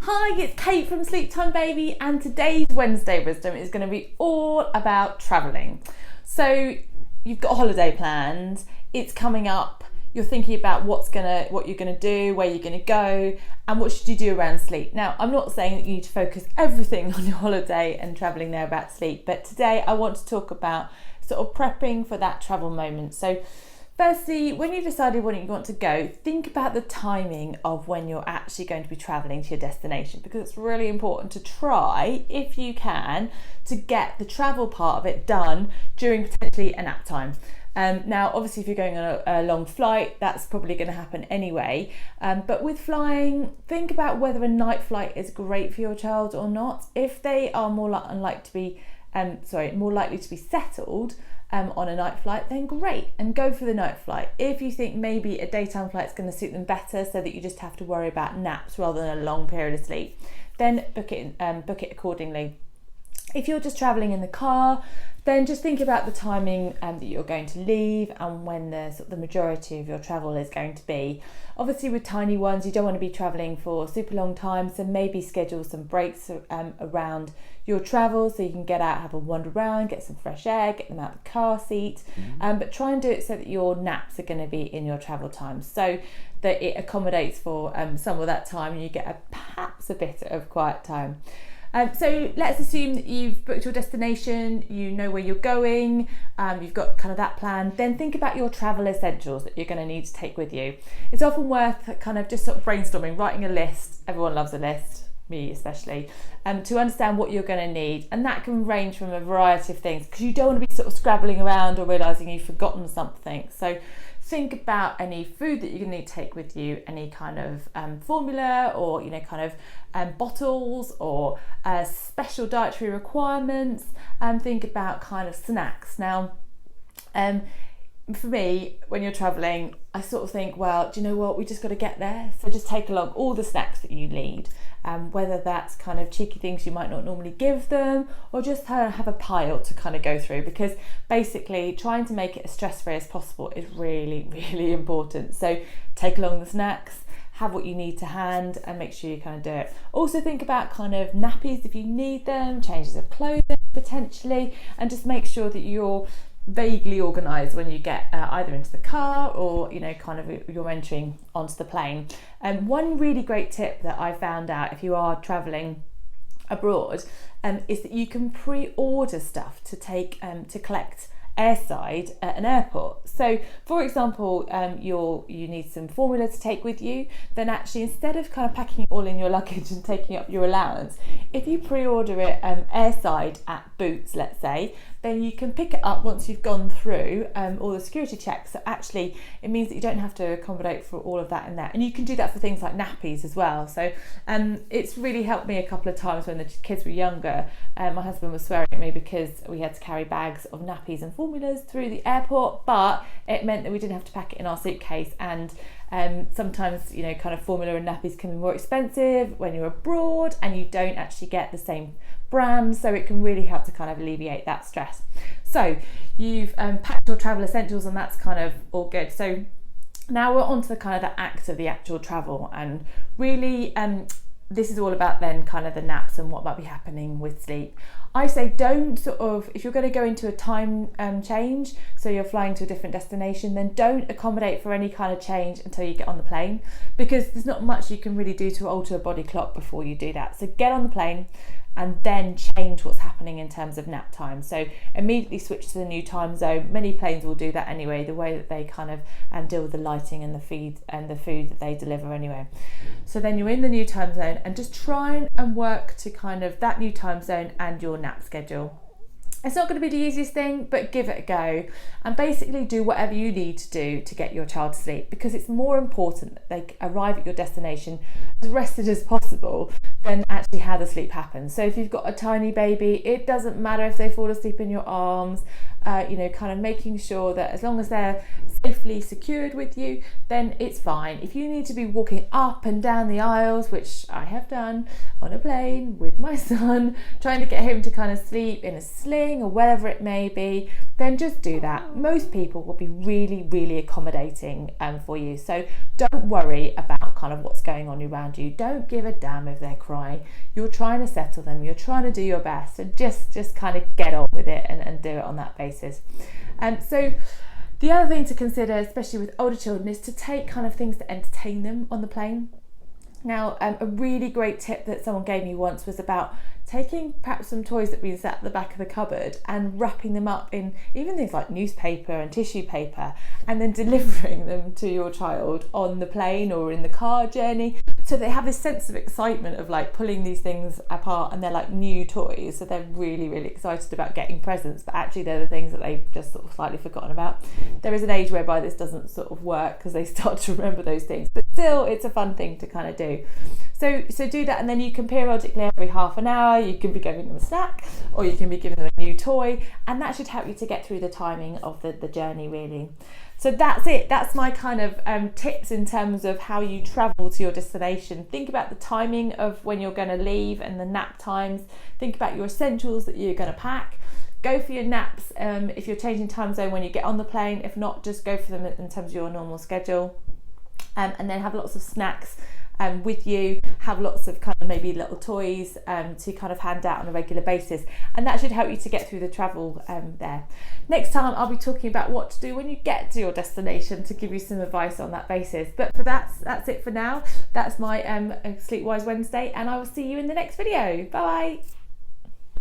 Hi, it's Kate from Sleep Time Baby, and today's Wednesday Wisdom is going to be all about travelling. So you've got a holiday planned, it's coming up, you're thinking about what you're gonna do, where you're gonna go, and what should you do around sleep. Now, I'm not saying that you need to focus everything on your holiday and travelling there about sleep, but today I want to talk about sort of prepping for that travel moment. So firstly, when you've decided when you want to go, think about the timing of when you're actually going to be travelling to your destination, because it's really important to try, if you can, to get the travel part of it done during potentially a nap time. Now, obviously, if you're going on a long flight, that's probably going to happen anyway. But with flying, think about whether a night flight is great for your child or not. If they are more likely to be settled on a night flight, then great, and go for the night flight. If you think maybe a daytime flight is going to suit them better, so that you just have to worry about naps rather than a long period of sleep, then book it accordingly. If you're just travelling in the car, then just think about the timing that you're going to leave and when the majority of your travel is going to be. Obviously, with tiny ones, you don't want to be travelling for super long time, so maybe schedule some breaks around your travel so you can get out, have a wander around, get some fresh air, get them out of the car seat. But try and do it so that your naps are going to be in your travel time, so that it accommodates for some of that time and you get perhaps a bit of quiet time. So let's assume that you've booked your destination, you know where you're going, you've got kind of that plan. Then think about your travel essentials that you're going to need to take with you. It's often worth kind of just sort of brainstorming, writing a list. Everyone loves a list, me especially, to understand what you're going to need. And that can range from a variety of things, because you don't want to be sort of scrabbling around or realising you've forgotten something. So think about any food that you're going to need to take with you, any kind of formula or bottles or special dietary requirements, and think about kind of snacks. Now, for me, when you're travelling, I sort of think, well, do you know what, we just got to get there, so just take along all the snacks that you need, whether that's kind of cheeky things you might not normally give them, or just have a pile to kind of go through, because basically trying to make it as stress-free as possible is really, really important. So take along the snacks, have what you need to hand, and make sure you kind of do it. Also think about kind of nappies if you need them, changes of clothing potentially, and just make sure that you're vaguely organised when you get either into the car or you're entering onto the plane. One really great tip that I found out if you are travelling abroad is that you can pre-order stuff to take to collect airside at an airport. So for example, you need some formula to take with you, then actually instead of kind of packing it all in your luggage and taking up your allowance, if you pre-order it airside at Boots, let's say, then you can pick it up once you've gone through all the security checks. So actually it means that you don't have to accommodate for all of that in there, and you can do that for things like nappies as well. So it's really helped me a couple of times when the kids were younger. My husband was swearing at me because we had to carry bags of nappies and formulas through the airport, but it meant that we didn't have to pack it in our suitcase. And sometimes kind of formula and nappies can be more expensive when you're abroad and you don't actually get the same brand, so it can really help to kind of alleviate that stress. So you've packed your travel essentials, and that's kind of all good. So now we're on to the kind of the act of the actual travel, and really this is all about then kind of the naps and what might be happening with sleep. I say don't if you're going to go into a time change, so you're flying to a different destination, then don't accommodate for any kind of change until you get on the plane, because there's not much you can really do to alter a body clock before you do that. So get on the plane and then change what's happening in terms of nap time. So immediately switch to the new time zone. Many planes will do that anyway, the way that they kind of deal with the lighting and the feed and the food that they deliver anyway. So then you're in the new time zone, and just try and work to kind of that new time zone and your nap schedule. It's not going to be the easiest thing, but give it a go, and basically do whatever you need to do to get your child to sleep, because it's more important that they arrive at your destination as rested as possible than actually how the sleep happens. So if you've got a tiny baby, it doesn't matter if they fall asleep in your arms, kind of making sure that as long as they're safely secured with you, then it's fine. If you need to be walking up and down the aisles, which I have done on a plane with my son, trying to get him to kind of sleep in a sling travelling or whatever it may be, then just do that. Most people will be really, really accommodating for you. So don't worry about kind of what's going on around you. Don't give a damn if they're crying. You're trying to settle them. You're trying to do your best. And just kind of get on with it and do it on that basis. So the other thing to consider, especially with older children, is to take kind of things to entertain them on the plane. Now, a really great tip that someone gave me once was about taking perhaps some toys that have been sat at the back of the cupboard and wrapping them up in even things like newspaper and tissue paper, and then delivering them to your child on the plane or in the car journey, so they have this sense of excitement of like pulling these things apart, and they're like new toys, so they're really, really excited about getting presents, but actually they're the things that they've just sort of slightly forgotten about. There is an age whereby this doesn't sort of work because they start to remember those things, but still it's a fun thing to kind of do. So do that, and then you can periodically, every half an hour, you can be giving them a snack or you can be giving them a new toy, and that should help you to get through the timing of the journey really. So that's it. That's my kind of tips in terms of how you travel to your destination. Think about the timing of when you're going to leave and the nap times. Think about your essentials that you're going to pack. Go for your naps if you're changing time zone when you get on the plane. If not, just go for them in terms of your normal schedule. And then have lots of snacks with you, have lots of kind of maybe little toys to kind of hand out on a regular basis, and that should help you to get through the travel there. Next time I'll be talking about what to do when you get to your destination, to give you some advice on that basis. But for that's it for now. That's my Sleep Wise Wednesday, and I will see you in the next video. Bye.